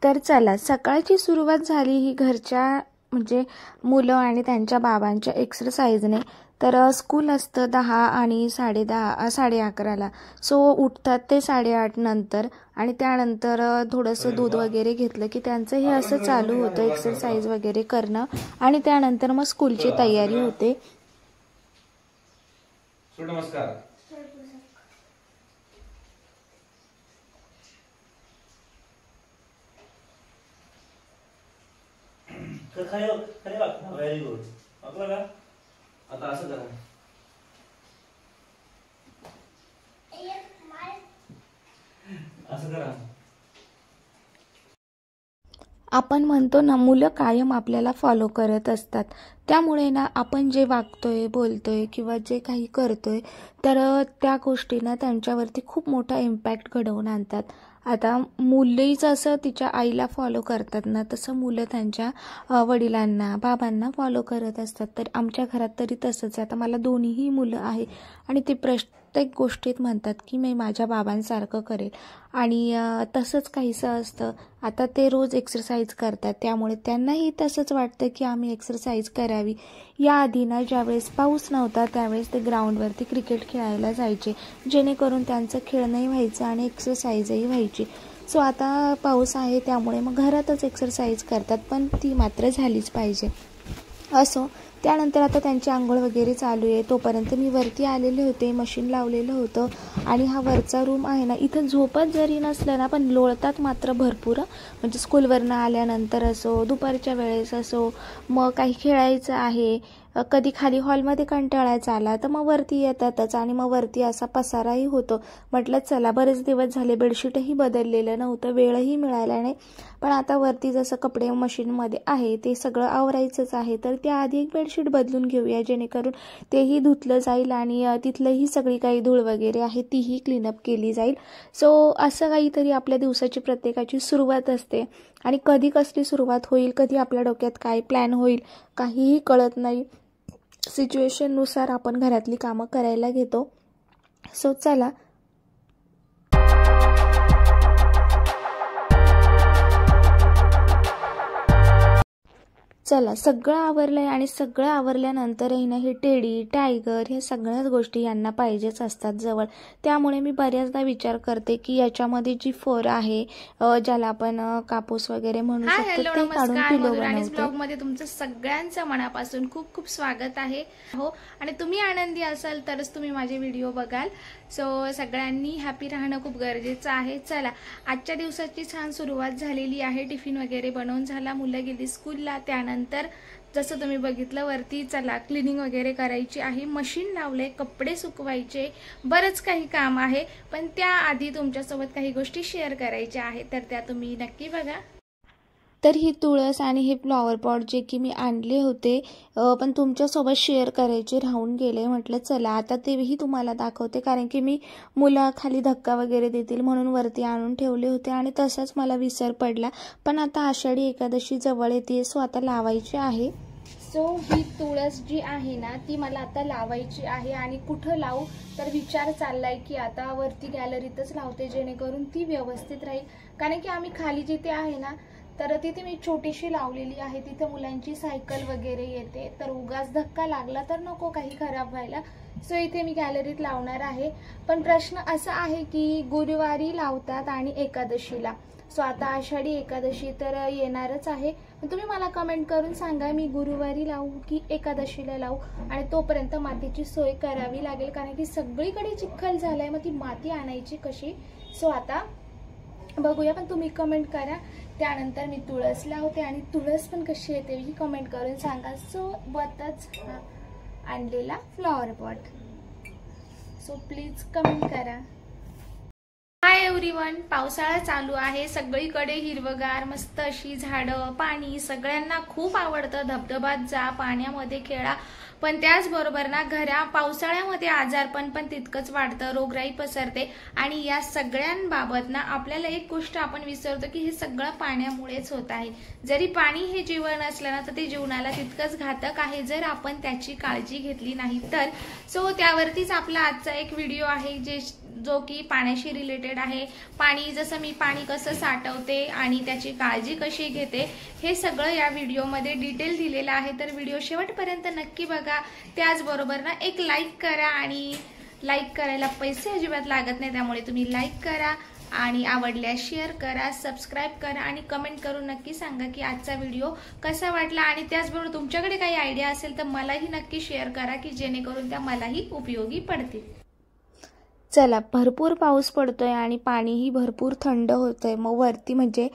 तर चला, सकाळची सुरुवात झाली ही घरच्या म्हणजे मुलं आणि त्यांच्या बाबांच्या एक्सरसाइजने. तर स्कूल असतं 10 आणि 10:30 सो उठतात ते 8:30 नंतर आणि त्यानंतर थोडंसं दूध वगैरे घेतलं की त्यांचं हे असं चालू होतं एक्सरसाइज वगैरे करणं आणि त्यानंतर मग स्कूलची तयारी होते. नमस्कार. Very good. आता असं करा. असं करा. आपण म्हणतो ना, मुलं कायम आपल्याला फॉलो करत असतात. त्यामुळे ना आपण जे वागतोय, बोलतोय किंवा जे काही करतोय तर त्या गोष्टींना त्यांच्यावरती खूप मोठा इम्पॅक्ट घडवून आणतात. आता मुलंही जसं तिच्या आईला फॉलो करतात ना, तसं मुलं त्यांच्या वडिलांना, बाबांना फॉलो करत असतात. तर आमच्या घरात तरी तसंच आहे. आता मला दोन्हीही मुलं आहे आणि ते प्रत्येक गोष्टीत म्हणतात की मी माझ्या बाबांसारखं करेल आणि तसंच काहीसं असतं. आता ते रोज एक्सरसाइज करतात, त्यामुळे त्यांनाही तसंच वाटतं की आम्ही एक्सरसाइज करावी. याआधी ना ज्यावेळेस पाऊस नव्हता त्यावेळेस ते ग्राउंडवरती क्रिकेट खेळायला जायचे, जेणेकरून त्यांचं खेळणंही व्हायचं आणि एक्सरसाइजही व्हायची. सो आता पाऊस आहे त्यामुळे मग घरातच एक्सरसाइज करतात, पण ती मात्र झालीच पाहिजे. असो, त्यानंतर आता त्यांची आंघोळ वगैरे चालू आहे. तोपर्यंत मी वरती आलेले होते, मशीन लावलेलं होतं आणि हा वरचा रूम आहे ना, इथं झोपत जरी नसलं ना पण लोळतात मात्र भरपूर. म्हणजे स्कूलवरनं आल्यानंतर असो, दुपारच्या वेळेस असो, मग काही खेळायचं आहे, कधी खाली हॉलमध्ये कंटाळायचा आला तर मग वरती येतातच आणि मग वरती असा पसाराही होतो. म्हटलं चला, बरेच दिवस झाले बेडशीटही बदललेलं नव्हतं, वेळही मिळाला नाही, पण आता वरती जसं कपडे मशीनमध्ये आहे ते सगळं आवरायचंच आहे, तर त्याआधी एक बेडशीट बदलून घेऊया जेणेकरून तेही धुतलं जाईल आणि तिथलंही सगळी काही धूळ वगैरे आहे तीही क्लीनअप केली जाईल. सो असं काहीतरी आपल्या दिवसाची प्रत्येकाची सुरुवात असते आणि कधी कसली सुरुवात होईल, कधी आपल्या डोक्यात काय प्लॅन होईल काहीही कळत नाही. सिच्युएशननुसार आपण घरातली कामं करायला घेतो. सो चला, सगळं आवरलंय आणि सगळं आवरल्यानंतरही ना हे टेडी, टायगर हे सगळ्याच गोष्टी यांना पाहिजेच असतात जवळ. त्यामुळे मी बऱ्याचदा विचार करते की याच्यामध्ये जी फर आहे, ज्याला आपण कापूस वगैरे म्हणू शकतो, ते काढून पिलो बनवते. ब्लॉग मध्ये तुमचं सगळ्यांचं मनापासून खूप खूप स्वागत आहे. हो, आणि तुम्ही आनंदी असाल तरच तुम्ही माझे व्हिडिओ बघाल. सो सगळ्यांनी हॅपी राहणं खूप गरजेचं आहे. चला, आजच्या दिवसाची छान सुरुवात झालेली आहे. टिफिन वगैरे बनवून झाला, मुलं गेली स्कूलला. त्यानंतर जसं तुम्ही बघितलं वरती चला क्लिनिंग वगैरे करायची आहे, मशीन लावले, कपडे सुकवायचे, बरंच काही काम आहे. पण त्याआधी तुमच्यासोबत काही गोष्टी शेअर करायच्या आहेत, तर त्या तुम्ही नक्की बघा. तर ही तुळस आणि हे फ्लॉवर पॉट जे की मी आणले होते पण तुमच्यासोबत शेअर करायचे राहून गेले. म्हटलं चला आता तेही तुम्हाला दाखवते, कारण की मी मुलं खाली धक्का वगैरे देतील म्हणून वरती आणून ठेवले होते आणि तसाच मला विसर पडला. पण आता आषाढी एकादशी जवळ येते, सो आता लावायची आहे. सो ही तुळस जी आहे ना ती मला आता लावायची आहे आणि कुठं लावू तर विचार चाललाय की आता वरती गॅलरीतच लावते जेणेकरून ती व्यवस्थित राहील. कारण की आम्ही खाली जिथे आहे ना तर तिथे मी छोटीशी लावलेली आहे, तिथे मुलांची सायकल वगैरे येते, तर उगाच धक्का लागला तर नको काही खराब व्हायला. सो इथे मी गॅलरीत लावणार आहे. पण प्रश्न असा आहे की गुरुवारी लावतात आणि एकादशीला. सो आता आषाढी एकादशी तर येणारच आहे, पण तुम्ही मला कमेंट करून सांगा मी गुरुवारी लावू की एकादशीला लावू. आणि तोपर्यंत मातीची सोय करावी लागेल, कारण की सगळीकडे चिखल झालाय, मग ती माती आणायची कशी. सो आता बघूया, पण तुम्ही कमेंट करा. त्यानंतर मी तुळस लावते आणि तुळस पण कशी येते ही कमेंट करून सांगा. सोबतच आणलेला flower pot. So please comment करा. हाय एव्हरीवन, पावसाळा चालू आहे, सगळीकडे हिरवगार मस्त अशी झाडं, पाणी, सगळ्यांना खूप आवडतं. धबधबात जा, पाण्यामध्ये खेळा, पण त्याचबरोबर ना पावसाळ्यामध्ये आजारपण पण तितकंच वाढतं, रोगराई पसरते. आणि या सगळ्यांबाबत ना आपल्याला एक गोष्ट आपण विसरतो की हे सगळं पाण्यामुळेच होत आहे. जरी पाणी हे जीवन असलं ना तर ते जीवनाला तितकंच घातक आहे जर आपण त्याची काळजी घेतली नाही तर. सो त्यावरतीच आपला आजचा एक व्हिडिओ आहे जो की पाण्याशी रिलेटेड आहे. पाणी, जसं मी पाणी कसं साठवते आणि त्याची काळजी कशी घेते हे सगळं या व्हिडिओमध्ये डिटेल दिलेलं आहे. तर व्हिडिओ शेवटपर्यंत नक्की बघा. त्याचबरोबर ना एक लाईक करा, आणि लाईक करायला पैसे अजिबात लागत नाही, त्यामुळे तुम्ही लाईक करा आणि आवडल्यास शेअर करा, सबस्क्राईब करा आणि कमेंट करून नक्की सांगा की आजचा व्हिडिओ कसा वाटला. आणि त्याचबरोबर तुमच्याकडे काही आयडिया असेल तर मलाही नक्की शेअर करा की जेणेकरून त्या मलाही उपयोगी पडतील. चला, भरपूर पाऊस पडतोय आणि पाणीही भरपूर थंड होतंय. मग वरती म्हणजे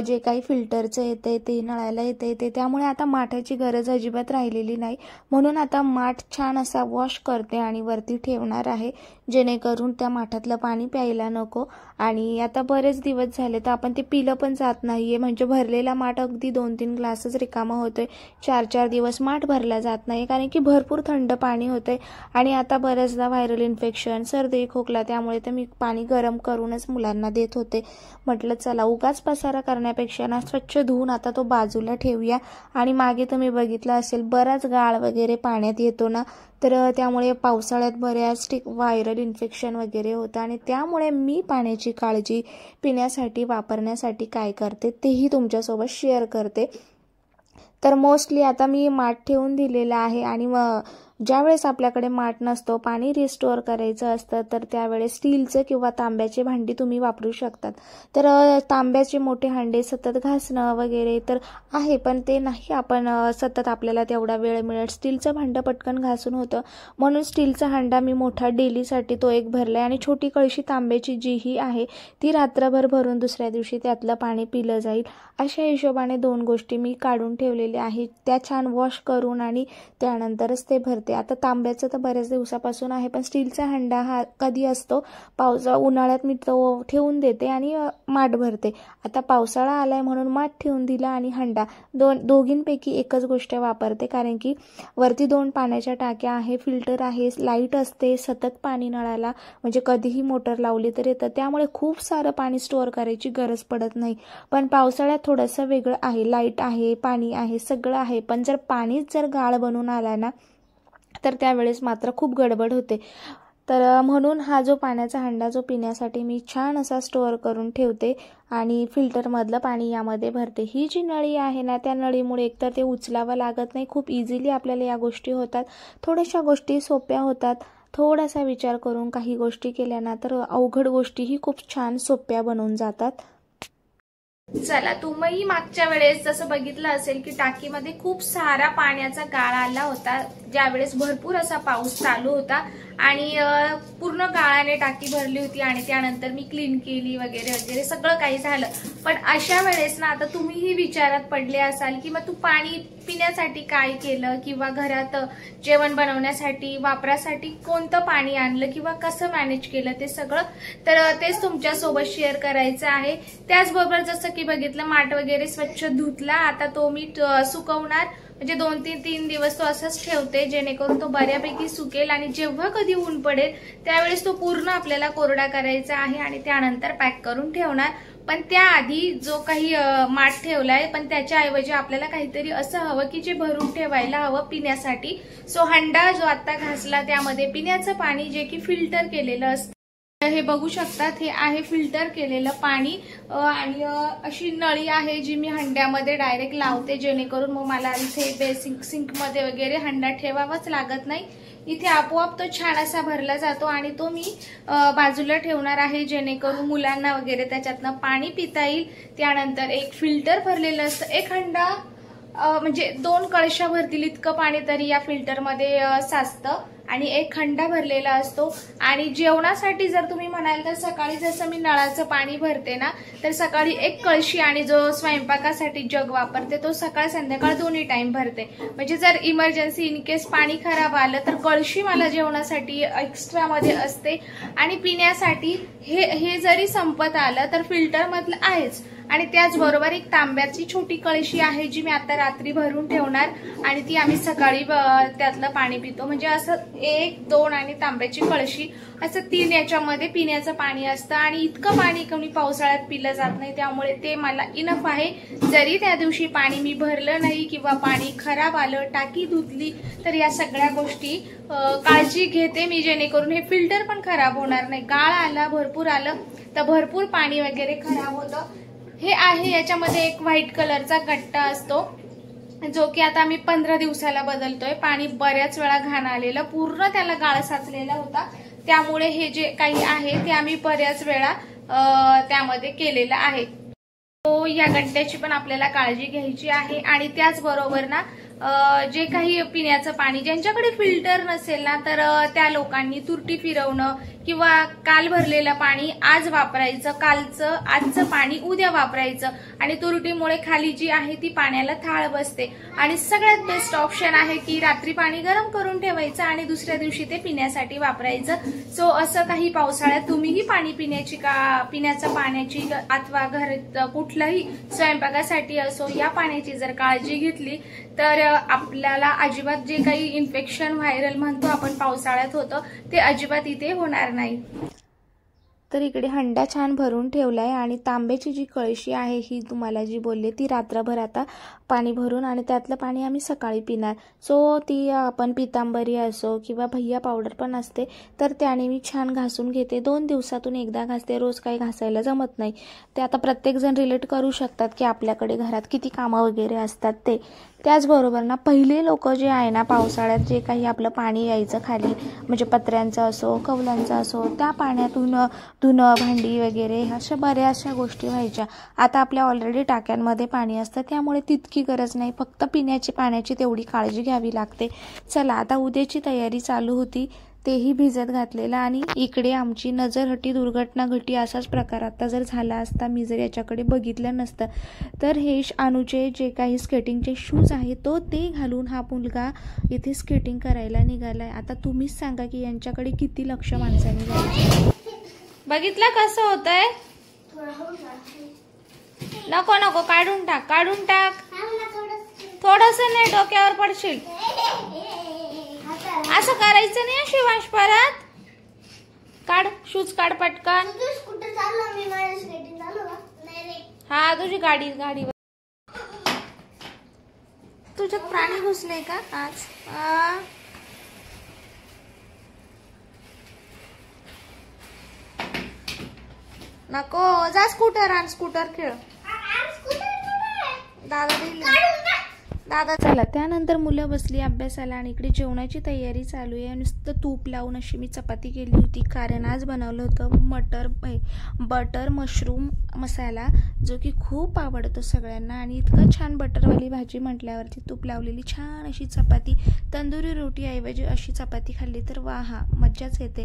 जे काही फिल्टरचं येतंय ते, नळाला येतंय ते, त्यामुळे आता माठाची गरज अजिबात राहिलेली नाही. म्हणून आता माठ छान असा वॉश करते आणि वरती ठेवणार आहे, जेणेकरून त्या माठातलं पाणी प्यायला नको. आणि आता बरेच दिवस झाले तर आपण ते पिलं पण जात नाहीये, म्हणजे भरलेला माठ अगदी 2-3 ग्लासच रिकामा होतोय. 4-4 दिवस माठ भरला जात नाही, कारण की भरपूर थंड पाणी होतंय. आणि आता बऱ्याचदा व्हायरल इन्फेक्शन, सर्दी खोकला, त्यामुळे तर मी पाणी गरम करूनच मुलांना देत होते. म्हटलं चला उगाच पसारा करण्यापेक्षा ना स्वच्छ धुवून आता तो बाजूला ठेवूया. आणि मागे तुम्ही बघितलं असेल बराच गाळ वगैरे पाण्यात येतो ना, तर त्यामुळे पावसाळ्यात बऱ्याच व्हायरल इन्फेक्शन वगैरे होतं. आणि त्यामुळे मी पाण्याची काळजी पिण्यासाठी, वापरण्यासाठी काय करते तेही तुमच्यासोबत शेअर करते. तर मोस्टली आता मी माठ ठेवून दिलेला आहे. आणि ज्यावेळेस आपल्याकडे माठ नसतो, पाणी रिस्टोअर करायचं असतं, तर त्यावेळेस स्टीलचं किंवा तांब्याचे भांडी तुम्ही वापरू शकतात. तर तांब्याचे मोठे हांडे सतत घासणं वगैरे तर आहे, पण ते नाही आपण सतत आपल्याला तेवढा वेळ मिळत. स्टीलचं भांडं पटकन घासून होतं, म्हणून स्टीलचा हांडा मी मोठा डेलीसाठी तो एक भरलाय. आणि छोटी कळशी तांब्याची जीही आहे ती रात्रभर भरून दुसऱ्या दिवशी त्यातलं पाणी पिलं जाईल. अशा हिशोबाने 2 गोष्टी मी काढून ठेवलेल्या आहेत, त्या छान वॉश करून आणि त्यानंतरच ते भरते. आता तांब्याचं तर बऱ्याच दिवसापासून आहे, पण स्टीलचा हंडा हा कधी असतो उन्हाळ्यात मी तो ठेवून देते आणि माठ भरते. आता पावसाळा आलाय म्हणून माठ ठेवून दिला आणि हंडा, दोघींपैकी एकच गोष्ट वापरते, कारण की वरती 2 पाण्याच्या टाक्या आहे, फिल्टर आहे, लाईट असते, सतत पाणी नळाला, म्हणजे कधीही मोटर लावली तर येतं. त्यामुळे खूप सारं पाणी स्टोअर करायची गरज पडत नाही. पण पावसाळ्यात थोडंसं वेगळं आहे, लाईट आहे, पाणी आहे, सगळं आहे, पण जर पाणीच गाळ बनून आला ना तर त्यावेळेस मात्र खूप गडबड होते. तर म्हणून हा जो पाण्याचा हंडा जो पिण्यासाठी मी छान असा स्टोअर करून ठेवते आणि फिल्टरमधलं पाणी यामध्ये भरते. ही जी नळी आहे ना, त्या नळीमुळे एकतर ते उचलावं लागत नाही, खूप इझिली आपल्याला या गोष्टी होतात. थोड्याशा गोष्टी सोप्या होतात. थोडासा विचार करून काही गोष्टी केल्या ना तर अवघड गोष्टीही खूप छान सोप्या बनवून जातात. चला, तुम्ही मागच्या वेळेस जसं बघितलं असेल की टाकीमध्ये खूप सारा पाण्याचा गाळ आला होता, ज्यावेळेस भरपूर असा पाऊस चालू होता आणि पूर्ण गाळाने टाकी भरली होती. आणि त्यानंतर मी क्लीन केली वगैरे वगैरे सगळं काही झालं. पण अशा वेळेस ना आता तुम्हीही विचारात पडले असाल की मग तू पाणी पिण्यासाठी काय केलं, किंवा घरात जेवण बनवण्यासाठी, वापरासाठी कोणतं पाणी आणलं, किंवा कसं मॅनेज केलं ते सगळं. तर तेच तुमच्यासोबत शेअर करायचं आहे. त्याचबरोबर जसं की बघितलं, माठ वगैरे स्वच्छ धुतला, आता तो मी सुकवणार, म्हणजे 2-3 दिवस तो असंच ठेवते, जेणेकरून तो बऱ्यापैकी सुकेल. आणि जेव्हा कधी ऊन पडेल त्यावेळेस तो पूर्ण आपल्याला कोरडा करायचा आहे आणि त्यानंतर पॅक करून ठेवणार. पण त्याआधी जो काही माठ ठेवलाय, पण त्याच्याऐवजी आपल्याला काहीतरी असं हवं की जे भरून ठेवायला हवं पिण्यासाठी. सो हंडा जो आता घासला त्यामध्ये पिण्याचं पाणी जे की फिल्टर केलेलं असतं, हे बघू शकतात, हे आहे फिल्टर केलेलं पाणी. आणि अशी नळी आहे जी मी हंड्यामध्ये डायरेक्ट लावते, जेणेकरून मग मला इथे बेसिक सिंकमध्ये वगैरे हंडा ठेवावाच लागत नाही. इथे आपोआप तो छान असा भरला जातो आणि तो मी बाजूला ठेवणार आहे, जेणेकरून मुलांना वगैरे त्याच्यातनं पाणी पिता येईल. त्यानंतर एक फिल्टर भरलेलं असतं, एक हंडा म्हणजे 2 कळशा भरतील इतकं पाणी तरी या फिल्टरमध्ये साचतं. आणि एक खंडा भरलेला असतो. आणि जेवणासाठी जर तुम्ही म्हणाल तर सकाळी जसं मी नळाचं पाणी भरते ना, तर सकाळी एक कळशी आणि जो स्वयंपाकासाठी जग वापरते तो सकाळ संध्याकाळ दोन्ही टाइम भरते. म्हणजे जर इमर्जन्सी इन केस पाणी खराब आलं तर कळशी मला जेवणासाठी एक्स्ट्रा मध्ये असते. आणि पिण्यासाठी हे जरी संपत आलं तर फिल्टर मधलं आहेच. आणि त्याचबरोबर एक तांब्याची छोटी कळशी आहे जी मी आता रात्री भरून ठेवणार आणि ती आम्ही सकाळी त्यातलं पाणी पितो. म्हणजे असं 1, 2 आणि तांब्याची कळशी असं 3 याच्यामध्ये पिण्याचं पाणी असतं. आणि इतकं पाणी कमी पावसाळ्यात पिलं जात नाही, त्यामुळे ते मला इनफ आहे. जरी त्या दिवशी पाणी मी भरलं नाही किंवा पाणी खराब आलं, टाकी धुतली, तर या सगळ्या गोष्टी काळजी घेते मी, जेणेकरून हे फिल्टर पण खराब होणार नाही. गाळ आला, भरपूर आलं तर भरपूर पाणी वगैरे खराब होतं. हे आहे याच्यामध्ये एक व्हाईट कलरचा गट्टा असतो जो की आता आम्ही 15 दिवसाला बदलतोय. पाणी बऱ्याच वेळा घाण आलेलं, पूर्ण त्याला गाळ साचलेला होता, त्यामुळे हे जे काही आहे ते आम्ही बऱ्याच वेळा त्यामध्ये केलेलं आहे. तो या गट्ट्याची पण आपल्याला काळजी घ्यायची आहे. आणि त्याचबरोबर ना जे काही पिण्याचं पाणी ज्यांच्याकडे फिल्टर नसेल ना, तर त्या लोकांनी तुरटी फिरवणं किंवा काल भरलेलं पाणी आज वापरायचं, आजचं पाणी उद्या वापरायचं. आणि तुरटीमुळे खाली जी आहे ती पाण्याला थाळ बसते. आणि सगळ्यात बेस्ट ऑप्शन आहे की रात्री पाणी गरम करून ठेवायचं आणि दुसऱ्या दिवशी ते पिण्यासाठी वापरायचं. सो असं काही पावसाळ्यात तुम्हीही पाणी पिण्याच्या पाण्याची अथवा घरात कुठलाही स्वयंपाकासाठी असो या पाण्याची जर काळजी घेतली तर आपल्याला अजिबात जे काही इन्फेक्शन व्हायरल म्हणतो आपण पावसाळ्यात होतं ते अजिबात इथे होणार नाही. तर इकडे हंडा छान भरून ठेवलाय आणि तांब्याची जी कळशी आहे ही तुम्हाला जी बोलले ती रात्रभर आता पाणी भरून आणि त्यातलं पाणी आम्ही सकाळी पिणार. सो ती आपण पितांबरी असो किंवा भैया पावडर पण असते तर त्याने मी छान घासून घेते. 2 दिवसातून एकदा घासते, रोज काही घासायला जमत नाही. ते आता प्रत्येकजण रिलेट करू शकतात की आपल्याकडे घरात किती कामं वगैरे असतात ते. त्याचबरोबर ना पहिले लोक जे आहे ना पावसाळ्यात जे काही आपलं पाणी यायचं खाली म्हणजे पत्र्यांचं असो कौलांचं असो त्या पाण्यातून धुणं भांडी वगैरे अशा बऱ्याचशा गोष्टी व्हायच्या. आता आपल्या ऑलरेडी टाक्यांमध्ये पाणी असतं त्यामुळे तितकी गरज नाही, फक्त पिण्याची पाण्याची तेवढी काळजी घ्यावी लागते. चला आता उद्याची तयारी चालू होती, तेही भिजत घातलेलं. आणि इकडे आमची नजरहटी दुर्घटना घटी असाच प्रकार आता जर झाला असता, मी जर याच्याकडे बघितलं नसतं तर हे अनुचे जे काही स्केटिंगचे शूज आहे तो ते घालून हा मुलगा इथे स्केटिंग करायला निघालाय. आता तुम्हीच सांगा की यांच्याकडे किती लक्ष माणसाने द्यायचं. बघितलं कसं होतंय. नको नको काढून टाक. थोडस नाही, डोक्यावर पडशील. असं करायचं नाही शिवांश, परत काढ शूज, काढ पटकन. हा तुझी गाडीवर तुझ्यात प्राणी घुसले का आज. नको जा, स्कूटर खेळ. दादा चला त्यानंतर मुलं बसली अभ्यासाला आणि इकडे जेवणाची तयारी चालू आहे. नुसतं तूप लावून अशी मी चपाती केली होती कारण आज बनवलं होतं बटर मशरूम मसाला जो की खूप आवडतो सगळ्यांना. आणि इतकं छान बटरवाली भाजी म्हटल्यावरती तूप लावलेली छान अशी चपाती, तंदुरी रोटी ऐवजी अशी चपाती खाल्ली तर वा हा मज्जाच येते.